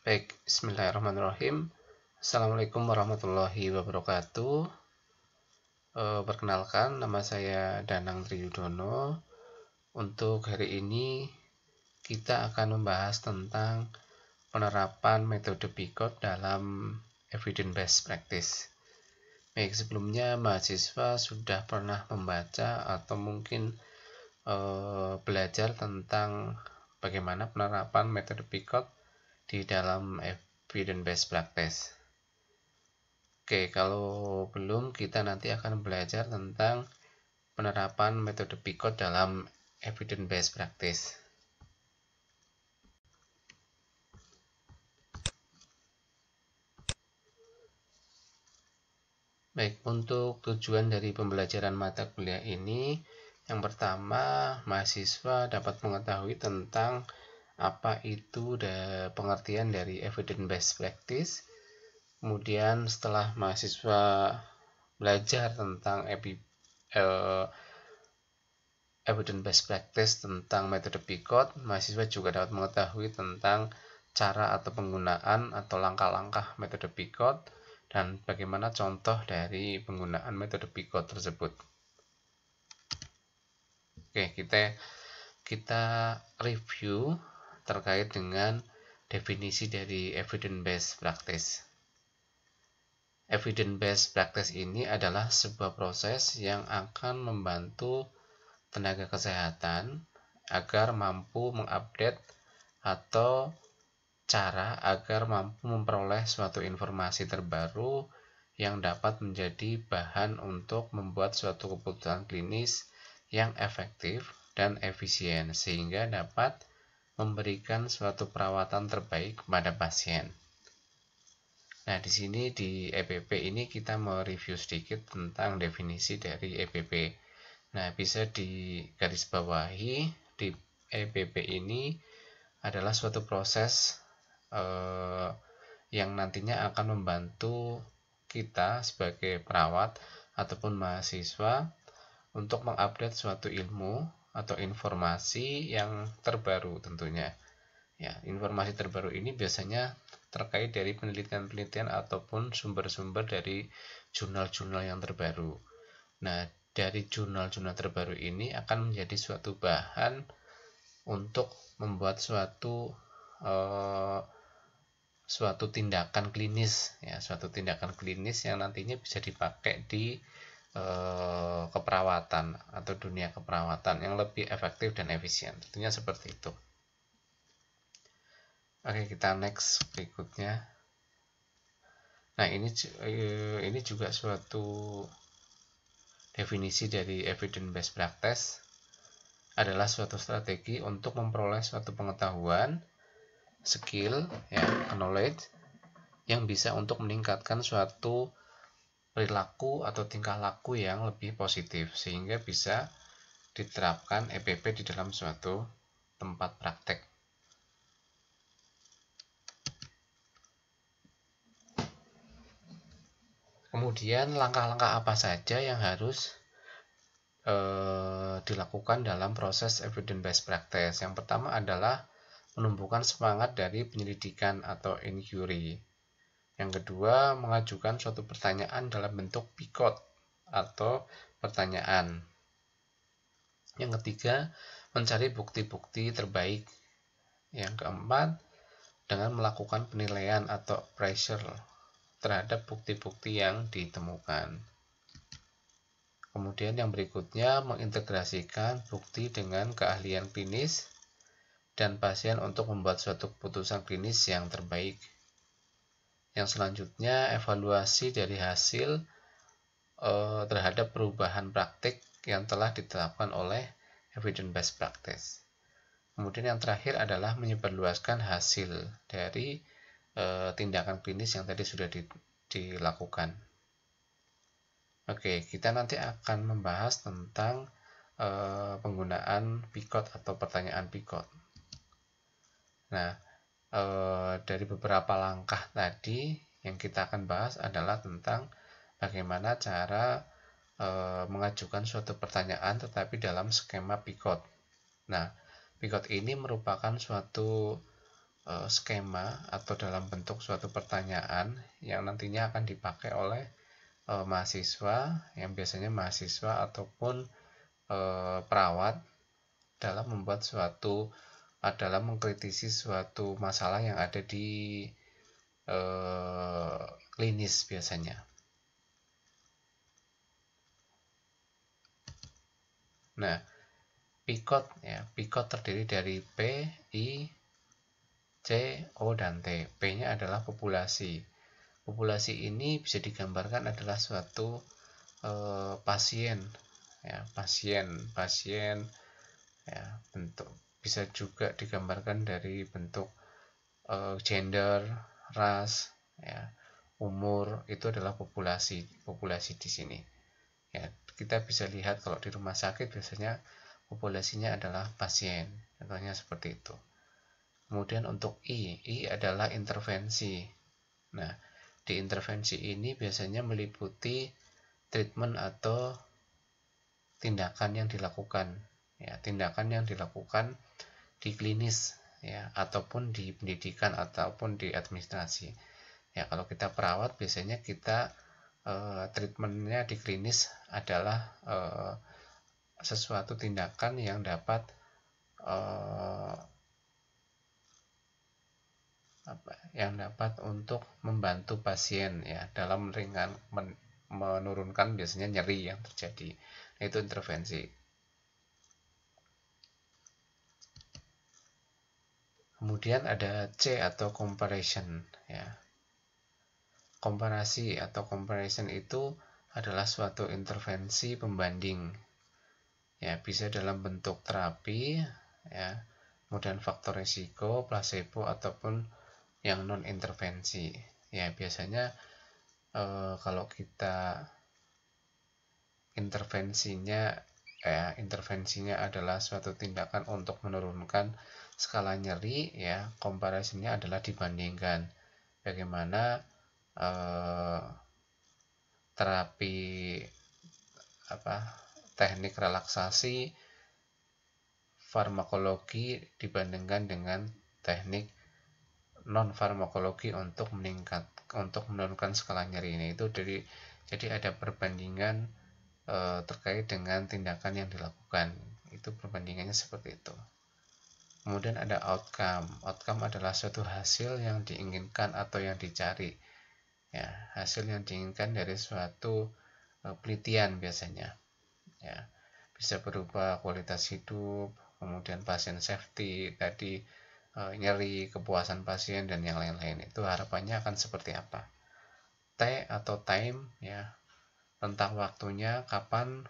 Baik, bismillahirrahmanirrahim. Assalamualaikum warahmatullahi wabarakatuh. Perkenalkan, nama saya Danang Triyudono. Untuk hari ini kita akan membahas tentang penerapan metode PICOT dalam evidence-based practice. Baik, sebelumnya mahasiswa sudah pernah membaca atau mungkin belajar tentang bagaimana penerapan metode PICOT di dalam evidence-based practice. Oke, kalau belum, kita nanti akan belajar tentang penerapan metode PICOT dalam evidence-based practice. Baik, untuk tujuan dari pembelajaran mata kuliah ini, yang pertama, mahasiswa dapat mengetahui tentang apa itu pengertian dari evidence-based practice. Kemudian setelah mahasiswa belajar tentang evidence-based practice tentang metode PICOT, mahasiswa juga dapat mengetahui tentang cara atau penggunaan atau langkah-langkah metode PICOT dan bagaimana contoh dari penggunaan metode PICOT tersebut. Oke, kita review terkait dengan definisi dari evidence-based practice. Evidence-based practice ini adalah sebuah proses yang akan membantu tenaga kesehatan agar mampu mengupdate atau cara agar mampu memperoleh suatu informasi terbaru yang dapat menjadi bahan untuk membuat suatu keputusan klinis yang efektif dan efisien sehingga dapat memberikan suatu perawatan terbaik kepada pasien. Nah, di sini di EPP ini kita mereview sedikit tentang definisi dari EPP. Nah, bisa digarisbawahi di EPP ini adalah suatu proses yang nantinya akan membantu kita sebagai perawat ataupun mahasiswa untuk mengupdate suatu ilmu atau informasi yang terbaru tentunya. Ya, informasi terbaru ini biasanya terkait dari penelitian-penelitian ataupun sumber-sumber dari jurnal-jurnal yang terbaru. Nah, dari jurnal-jurnal terbaru ini akan menjadi suatu bahan untuk membuat suatu tindakan klinis, ya, suatu tindakan klinis yang nantinya bisa dipakai di keperawatan atau dunia keperawatan yang lebih efektif dan efisien. Tentunya seperti itu. Oke, kita next berikutnya. Nah, ini juga suatu definisi dari evidence-based practice adalah suatu strategi untuk memperoleh suatu pengetahuan, skill, ya, knowledge yang bisa untuk meningkatkan suatu perilaku atau tingkah laku yang lebih positif sehingga bisa diterapkan EPP di dalam suatu tempat praktek. Kemudian langkah-langkah apa saja yang harus dilakukan dalam proses evidence-based practice. Yang pertama adalah menumbuhkan semangat dari penyelidikan atau inquiry. Yang kedua, mengajukan suatu pertanyaan dalam bentuk PICOT atau pertanyaan. Yang ketiga, mencari bukti-bukti terbaik. Yang keempat, dengan melakukan penilaian atau appraisal terhadap bukti-bukti yang ditemukan. Kemudian yang berikutnya, mengintegrasikan bukti dengan keahlian klinis dan pasien untuk membuat suatu keputusan klinis yang terbaik. Yang selanjutnya, evaluasi dari hasil terhadap perubahan praktik yang telah ditetapkan oleh evidence-based practice. Kemudian yang terakhir adalah menyebarluaskan hasil dari tindakan klinis yang tadi sudah dilakukan. Oke, kita nanti akan membahas tentang penggunaan PICOT atau pertanyaan PICOT. Nah, dari beberapa langkah tadi yang kita akan bahas adalah tentang bagaimana cara mengajukan suatu pertanyaan tetapi dalam skema PICOT. Nah, PICOT ini merupakan suatu skema atau dalam bentuk suatu pertanyaan yang nantinya akan dipakai oleh mahasiswa, yang biasanya mahasiswa ataupun perawat dalam membuat dalam mengkritisi suatu masalah yang ada di klinis biasanya. Nah, PICOT ya, PICOT terdiri dari P, I, C, O, dan T. P-nya adalah populasi. Populasi ini bisa digambarkan adalah suatu pasien ya, pasien ya, bentuk bisa juga digambarkan dari bentuk gender, ras ya, umur, itu adalah populasi di sini. Ya, kita bisa lihat kalau di rumah sakit biasanya populasinya adalah pasien, contohnya seperti itu. Kemudian untuk I adalah intervensi. Nah, di intervensi ini biasanya meliputi treatment atau tindakan yang dilakukan, ya, tindakan yang dilakukan di klinis, ya, ataupun di pendidikan ataupun di administrasi. Ya, kalau kita perawat biasanya kita treatmentnya di klinis adalah sesuatu tindakan yang dapat untuk membantu pasien ya dalam menurunkan biasanya nyeri yang terjadi. Nah, itu intervensi. Kemudian ada C atau comparison ya. Komparasi atau comparison itu adalah suatu intervensi pembanding. Ya, bisa dalam bentuk terapi ya, kemudian faktor risiko, placebo ataupun yang non intervensi. Ya, biasanya kalau kita intervensinya adalah suatu tindakan untuk menurunkan skala nyeri ya, komparasinya adalah dibandingkan bagaimana terapi teknik relaksasi farmakologi dibandingkan dengan teknik non farmakologi untuk menurunkan skala nyeri ini. Itu jadi ada perbandingan terkait dengan tindakan yang dilakukan. Itu perbandingannya seperti itu. Kemudian ada outcome. Outcome adalah suatu hasil yang diinginkan atau yang dicari. Ya, hasil yang diinginkan dari suatu penelitian biasanya. Ya, bisa berupa kualitas hidup, kemudian pasien safety, tadi nyeri, kepuasan pasien dan yang lain-lain. Itu harapannya akan seperti apa? T atau time ya, tentang waktunya kapan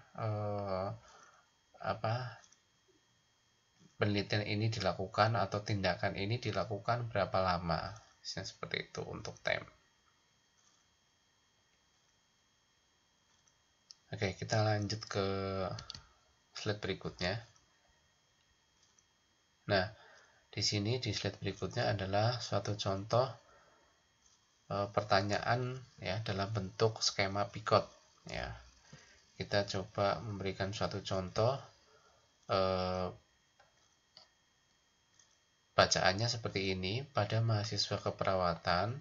penelitian ini dilakukan atau tindakan ini dilakukan berapa lama. Seperti itu untuk time. Oke, kita lanjut ke slide berikutnya. Nah, di sini di slide berikutnya adalah suatu contoh pertanyaan ya dalam bentuk skema PICOT ya. Kita coba memberikan suatu contoh bacaannya seperti ini. Pada mahasiswa keperawatan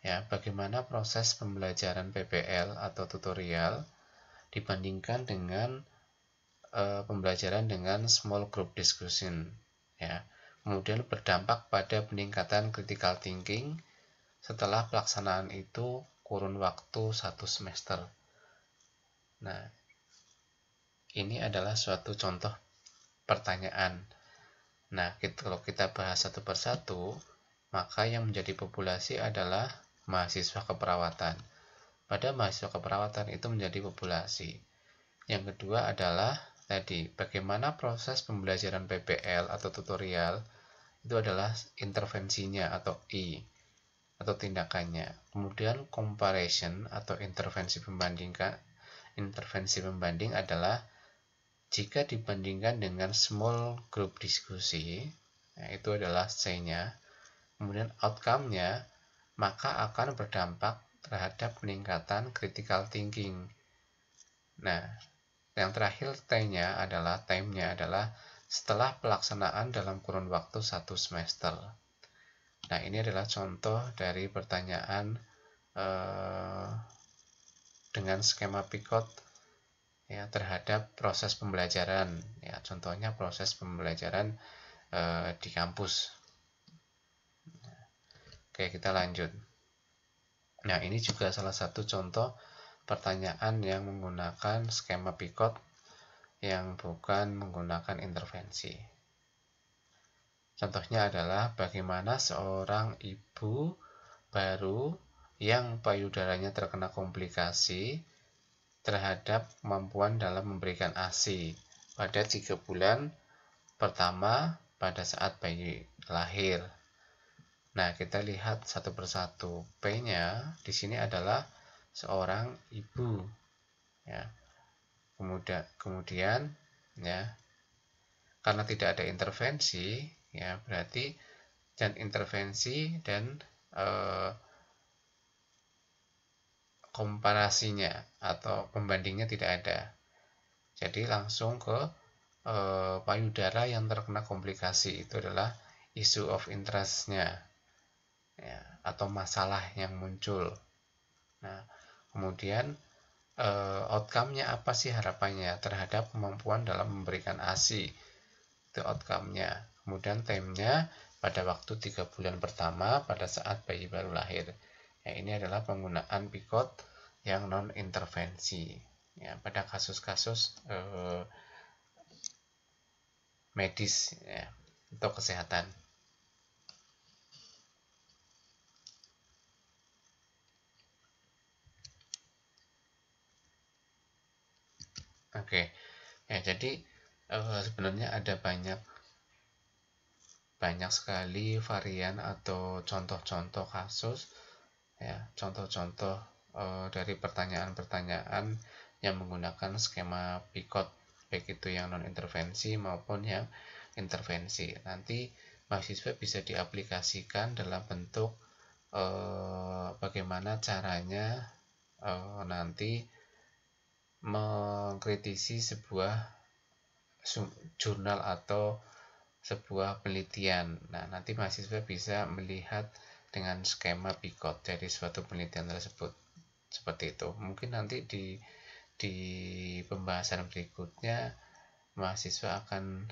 ya, bagaimana proses pembelajaran PPL atau tutorial dibandingkan dengan pembelajaran dengan small group discussion ya. Kemudian berdampak pada peningkatan critical thinking setelah pelaksanaan itu kurun waktu 1 semester. Nah, ini adalah suatu contoh pertanyaan. Nah, kalau kita bahas satu persatu, maka yang menjadi populasi adalah mahasiswa keperawatan. Pada mahasiswa keperawatan itu menjadi populasi. Yang kedua adalah tadi, bagaimana proses pembelajaran PPL atau tutorial, itu adalah intervensinya atau I, atau tindakannya. Kemudian comparison atau intervensi pembanding adalah jika dibandingkan dengan small group diskusi, nah itu adalah C-nya. Kemudian outcome-nya, maka akan berdampak terhadap peningkatan critical thinking. Nah, yang terakhir T-nya adalah time-nya adalah setelah pelaksanaan dalam kurun waktu 1 semester. Nah, ini adalah contoh dari pertanyaan dengan skema Picot ya terhadap proses pembelajaran. Ya, contohnya proses pembelajaran di kampus. Oke, kita lanjut. Nah, ini juga salah satu contoh pertanyaan yang menggunakan skema Picot yang bukan menggunakan intervensi. Contohnya adalah bagaimana seorang ibu baru yang payudaranya terkena komplikasi terhadap kemampuan dalam memberikan ASI pada 3 bulan pertama pada saat bayi lahir. Nah, kita lihat satu persatu. P-nya di sini adalah seorang ibu, ya. Kemudian, ya, karena tidak ada intervensi, ya, berarti dan intervensi dan komparasinya atau pembandingnya tidak ada. Jadi langsung ke payudara yang terkena komplikasi, itu adalah issue of interest-nya. Ya, atau masalah yang muncul. Nah, kemudian outcome-nya apa sih harapannya terhadap kemampuan dalam memberikan ASI? Itu outcome-nya. Kemudian time-nya pada waktu 3 bulan pertama pada saat bayi baru lahir. Ya, ini adalah penggunaan Picot yang non intervensi. Ya, pada kasus-kasus medis, ya, atau kesehatan. Oke, ya, jadi sebenarnya ada banyak sekali varian atau contoh-contoh kasus, ya, contoh-contoh dari pertanyaan-pertanyaan yang menggunakan skema Picot, baik itu yang non intervensi maupun yang intervensi. Nanti mahasiswa bisa diaplikasikan dalam bentuk bagaimana caranya nanti mengkritisi sebuah jurnal atau sebuah penelitian. Nah, nanti mahasiswa bisa melihat dengan skema Picot dari suatu penelitian tersebut. Seperti itu. Mungkin nanti di pembahasan berikutnya mahasiswa akan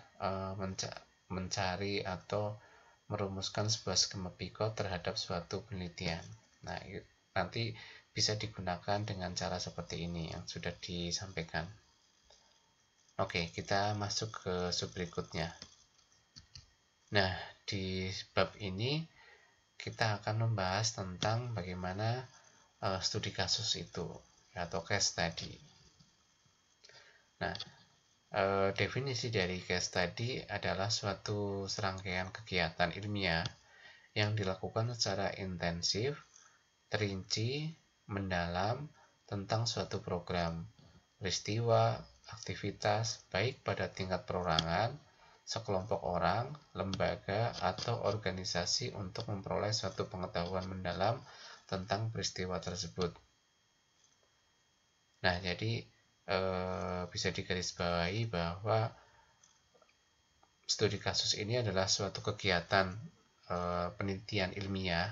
mencari atau merumuskan sebuah skema Picot terhadap suatu penelitian. Nah, nanti bisa digunakan dengan cara seperti ini yang sudah disampaikan. Oke, kita masuk ke sub berikutnya. Nah, di bab ini kita akan membahas tentang bagaimana studi kasus itu atau case study. Nah, definisi dari case study adalah suatu serangkaian kegiatan ilmiah yang dilakukan secara intensif, terinci, mendalam tentang suatu program, peristiwa, aktivitas, baik pada tingkat perorangan, sekelompok orang, lembaga, atau organisasi untuk memperoleh suatu pengetahuan mendalam tentang peristiwa tersebut. Nah, jadi bisa digarisbawahi bahwa studi kasus ini adalah suatu kegiatan penelitian ilmiah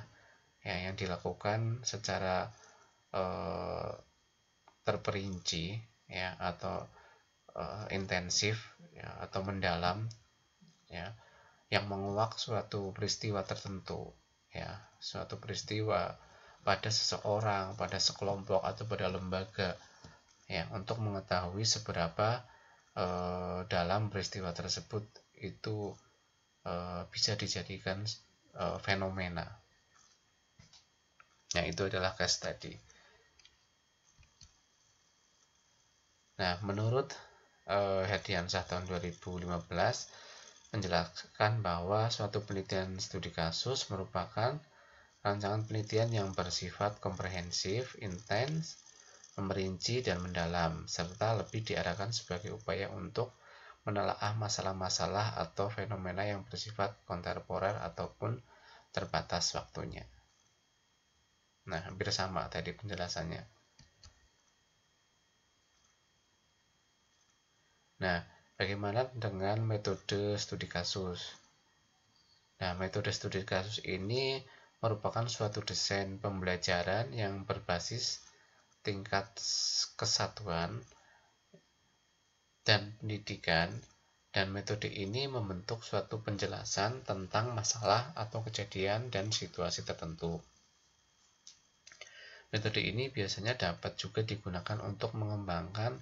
ya, yang dilakukan secara terperinci ya, atau intensif ya, atau mendalam ya, yang menguak suatu peristiwa tertentu ya, suatu peristiwa pada seseorang, pada sekelompok atau pada lembaga ya, untuk mengetahui seberapa dalam peristiwa tersebut itu bisa dijadikan fenomena. Nah, itu adalah case study. Nah, menurut Herdiansah tahun 2015 menjelaskan bahwa suatu penelitian studi kasus merupakan rancangan penelitian yang bersifat komprehensif, intens, memperinci, dan mendalam, serta lebih diarahkan sebagai upaya untuk menelaah masalah-masalah atau fenomena yang bersifat kontemporer ataupun terbatas waktunya. Nah, hampir sama tadi penjelasannya. Nah, bagaimana dengan metode studi kasus? Nah, metode studi kasus ini merupakan suatu desain pembelajaran yang berbasis tingkat kesatuan dan pendidikan, dan metode ini membentuk suatu penjelasan tentang masalah atau kejadian dan situasi tertentu. Metode ini biasanya dapat juga digunakan untuk mengembangkan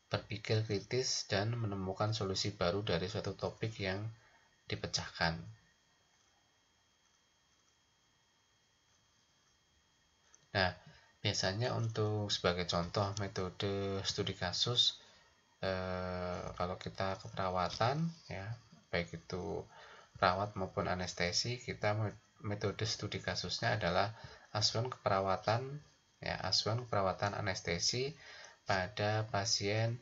berpikir kritis dan menemukan solusi baru dari suatu topik yang dipecahkan. Nah, biasanya untuk sebagai contoh metode studi kasus, kalau kita keperawatan, ya, baik itu perawat maupun anestesi, kita metode studi kasusnya adalah asuhan keperawatan, ya, asuhan keperawatan anestesi pada pasien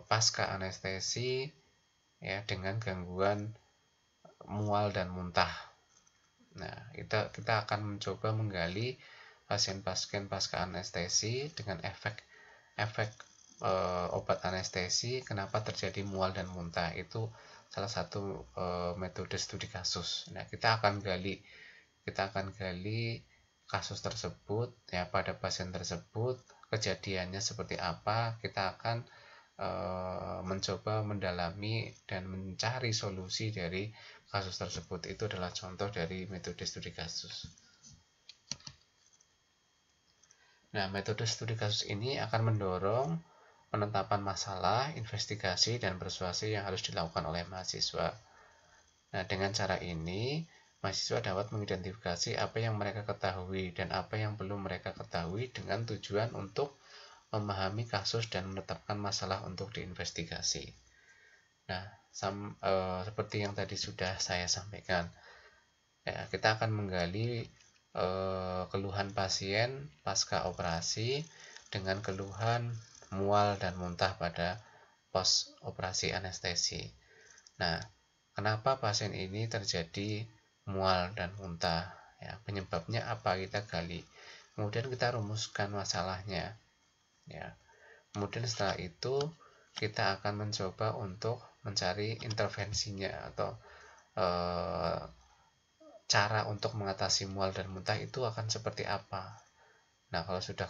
pasca anestesi, ya, dengan gangguan mual dan muntah. Nah, kita akan mencoba menggali pasien-pasien pasca anestesi dengan efek obat anestesi, kenapa terjadi mual dan muntah. Itu salah satu metode studi kasus. Nah, kita akan gali kasus tersebut, ya, pada pasien tersebut kejadiannya seperti apa. Kita akan mencoba mendalami dan mencari solusi dari kasus tersebut. Itu adalah contoh dari metode studi kasus. Nah, metode studi kasus ini akan mendorong penetapan masalah, investigasi, dan persuasi yang harus dilakukan oleh mahasiswa. Nah, dengan cara ini, mahasiswa dapat mengidentifikasi apa yang mereka ketahui dan apa yang belum mereka ketahui dengan tujuan untuk memahami kasus dan menetapkan masalah untuk diinvestigasi. Nah, seperti yang tadi sudah saya sampaikan, ya, kita akan menggali keluhan pasien pasca operasi dengan keluhan mual dan muntah pada pos operasi anestesi. Nah, kenapa pasien ini terjadi mual dan muntah? Ya, penyebabnya apa, kita gali. Kemudian kita rumuskan masalahnya. Ya. Kemudian setelah itu kita akan mencoba untuk mencari intervensinya atau cara untuk mengatasi mual dan muntah itu akan seperti apa. Nah, kalau sudah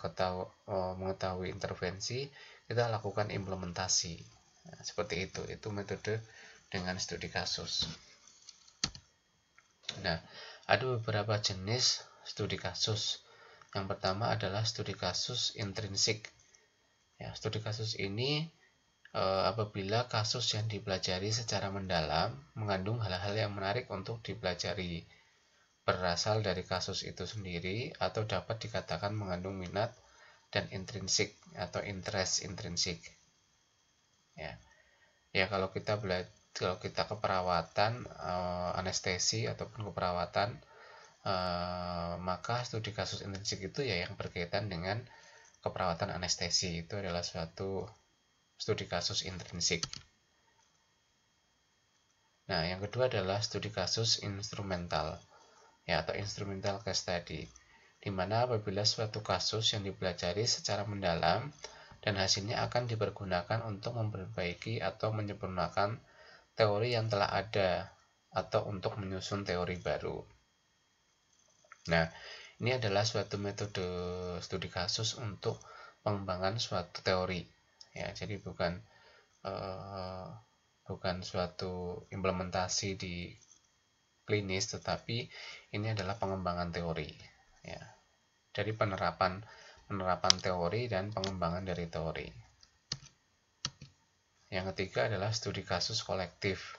mengetahui intervensi, kita lakukan implementasi. Nah, seperti itu metode dengan studi kasus. Nah, ada beberapa jenis studi kasus. Yang pertama adalah studi kasus intrinsik. Ya, studi kasus ini apabila kasus yang dipelajari secara mendalam mengandung hal-hal yang menarik untuk dipelajari, berasal dari kasus itu sendiri, atau dapat dikatakan mengandung minat dan intrinsik atau interest intrinsik. Ya, kalau kita keperawatan, anestesi ataupun keperawatan, maka studi kasus intrinsik itu ya yang berkaitan dengan keperawatan anestesi. Itu adalah suatu studi kasus intrinsik. Nah, yang kedua adalah studi kasus instrumental, ya, atau instrumental case study, di mana apabila suatu kasus yang dipelajari secara mendalam dan hasilnya akan dipergunakan untuk memperbaiki atau menyempurnakan teori yang telah ada atau untuk menyusun teori baru. Nah, ini adalah suatu metode studi kasus untuk pengembangan suatu teori. Ya, jadi bukan suatu implementasi di klinis, tetapi ini adalah pengembangan teori, ya, dari penerapan teori dan pengembangan dari teori. Yang ketiga adalah studi kasus kolektif.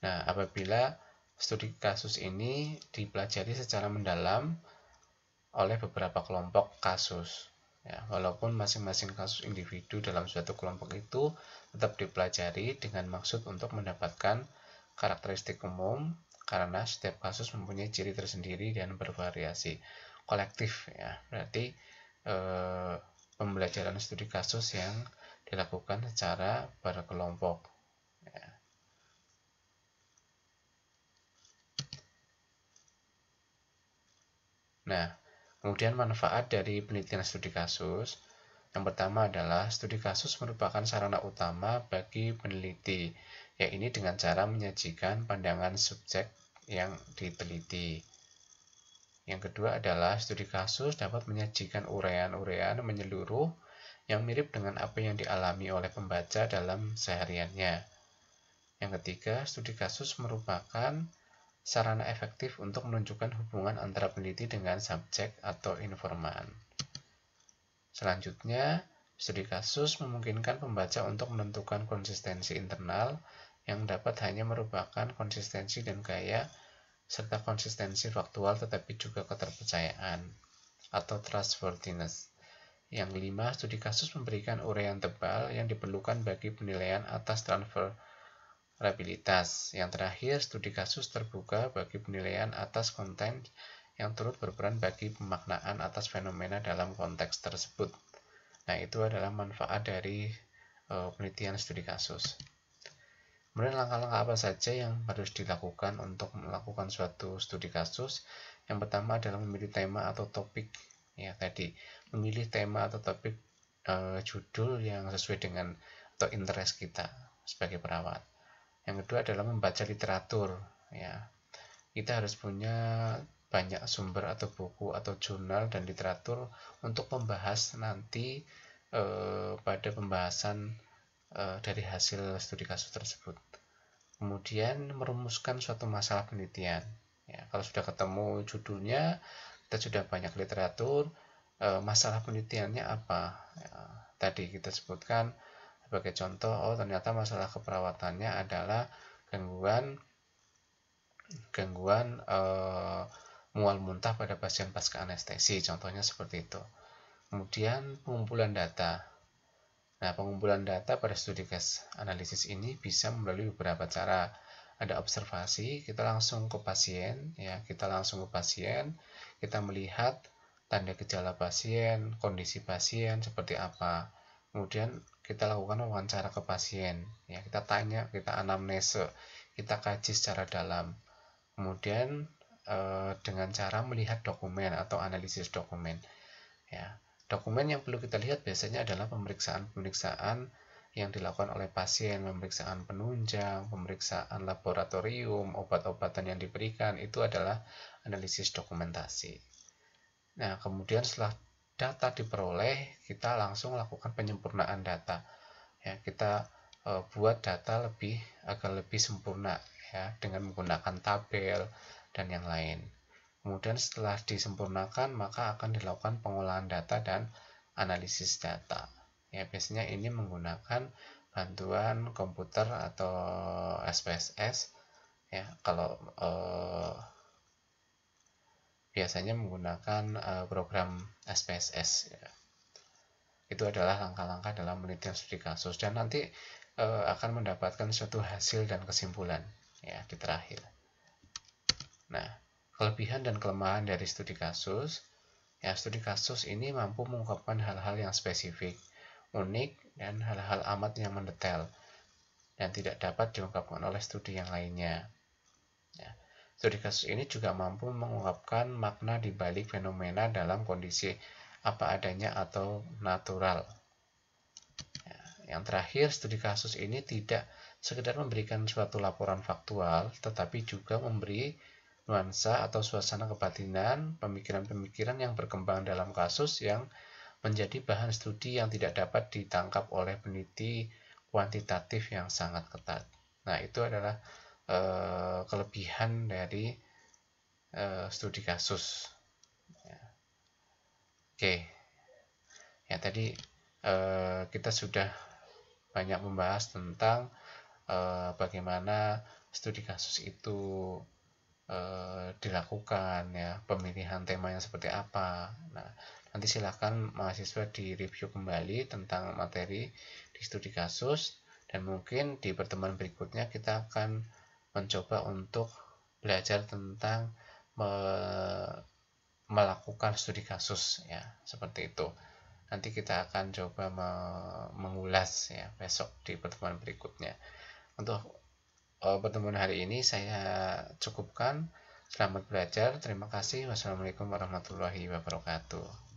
Nah, apabila studi kasus ini dipelajari secara mendalam oleh beberapa kelompok kasus, ya, walaupun masing-masing kasus individu dalam suatu kelompok itu tetap dipelajari dengan maksud untuk mendapatkan karakteristik umum, karena setiap kasus mempunyai ciri tersendiri dan bervariasi. Kolektif, ya, berarti pembelajaran studi kasus yang dilakukan secara berkelompok. Ya. Nah, kemudian manfaat dari penelitian studi kasus. Yang pertama adalah studi kasus merupakan sarana utama bagi peneliti, yaitu dengan cara menyajikan pandangan subjek yang diteliti. Yang kedua adalah studi kasus dapat menyajikan uraian-uraian menyeluruh yang mirip dengan apa yang dialami oleh pembaca dalam sehariannya. Yang ketiga, studi kasus merupakan sarana efektif untuk menunjukkan hubungan antara peneliti dengan subjek atau informan. Selanjutnya, studi kasus memungkinkan pembaca untuk menentukan konsistensi internal yang dapat hanya merupakan konsistensi dan gaya serta konsistensi faktual tetapi juga keterpercayaan atau trustworthiness. Yang kelima, studi kasus memberikan uraian tebal yang diperlukan bagi penilaian atas transferabilitas. Yang terakhir, studi kasus terbuka bagi penilaian atas konten yang turut berperan bagi pemaknaan atas fenomena dalam konteks tersebut. Nah, itu adalah manfaat dari penelitian studi kasus. Kemudian langkah-langkah apa saja yang harus dilakukan untuk melakukan suatu studi kasus? Yang pertama adalah memilih tema atau topik. Ya, tadi memilih tema atau topik judul yang sesuai dengan atau interest kita sebagai perawat. Yang kedua adalah membaca literatur. Ya, kita harus punya banyak sumber atau buku atau jurnal dan literatur untuk membahas nanti pada pembahasan dari hasil studi kasus tersebut. Kemudian merumuskan suatu masalah penelitian. Ya, kalau sudah ketemu judulnya, kita sudah banyak literatur, masalah penelitiannya apa? Ya, tadi kita sebutkan sebagai contoh, oh ternyata masalah keperawatannya adalah gangguan mual muntah pada pasien pasca anestesi, contohnya seperti itu. Kemudian pengumpulan data. Nah, pengumpulan data pada studi case analisis ini bisa melalui beberapa cara. Ada observasi, kita langsung ke pasien, ya, kita melihat tanda gejala pasien, kondisi pasien seperti apa. Kemudian kita lakukan wawancara ke pasien, ya, kita tanya, kita anamnese, kita kaji secara dalam. Kemudian dengan cara melihat dokumen atau analisis dokumen, ya. Dokumen yang perlu kita lihat biasanya adalah pemeriksaan yang dilakukan oleh pasien, pemeriksaan penunjang, pemeriksaan laboratorium, obat-obatan yang diberikan, itu adalah analisis dokumentasi. Nah, kemudian setelah data diperoleh, kita langsung lakukan penyempurnaan data. Ya, kita buat data agar lebih sempurna, ya, dengan menggunakan tabel dan yang lain. Kemudian setelah disempurnakan, maka akan dilakukan pengolahan data dan analisis data. Ya, biasanya ini menggunakan bantuan komputer atau SPSS. Ya, kalau biasanya menggunakan program SPSS. Ya. Itu adalah langkah-langkah dalam penelitian studi kasus dan nanti akan mendapatkan suatu hasil dan kesimpulan, ya, di terakhir. Nah, kelebihan dan kelemahan dari studi kasus. Ya, studi kasus ini mampu mengungkapkan hal-hal yang spesifik, unik, dan hal-hal amat yang mendetail, dan tidak dapat diungkapkan oleh studi yang lainnya. Ya, studi kasus ini juga mampu mengungkapkan makna di balik fenomena dalam kondisi apa adanya atau natural. Ya, yang terakhir, studi kasus ini tidak sekedar memberikan suatu laporan faktual, tetapi juga memberi nuansa atau suasana kebatinan, pemikiran-pemikiran yang berkembang dalam kasus yang menjadi bahan studi yang tidak dapat ditangkap oleh peneliti kuantitatif yang sangat ketat. Nah, itu adalah kelebihan dari studi kasus. Ya. Oke, ya tadi kita sudah banyak membahas tentang bagaimana studi kasus itu dilakukan, ya, pemilihan temanya seperti apa. Nah, nanti silakan mahasiswa di review kembali tentang materi di studi kasus dan mungkin di pertemuan berikutnya kita akan mencoba untuk belajar tentang melakukan studi kasus, ya, seperti itu. Nanti kita akan coba mengulas, ya, besok di pertemuan berikutnya. Untuk pertemuan hari ini saya cukupkan. Selamat belajar. Terima kasih. Wassalamualaikum warahmatullahi wabarakatuh.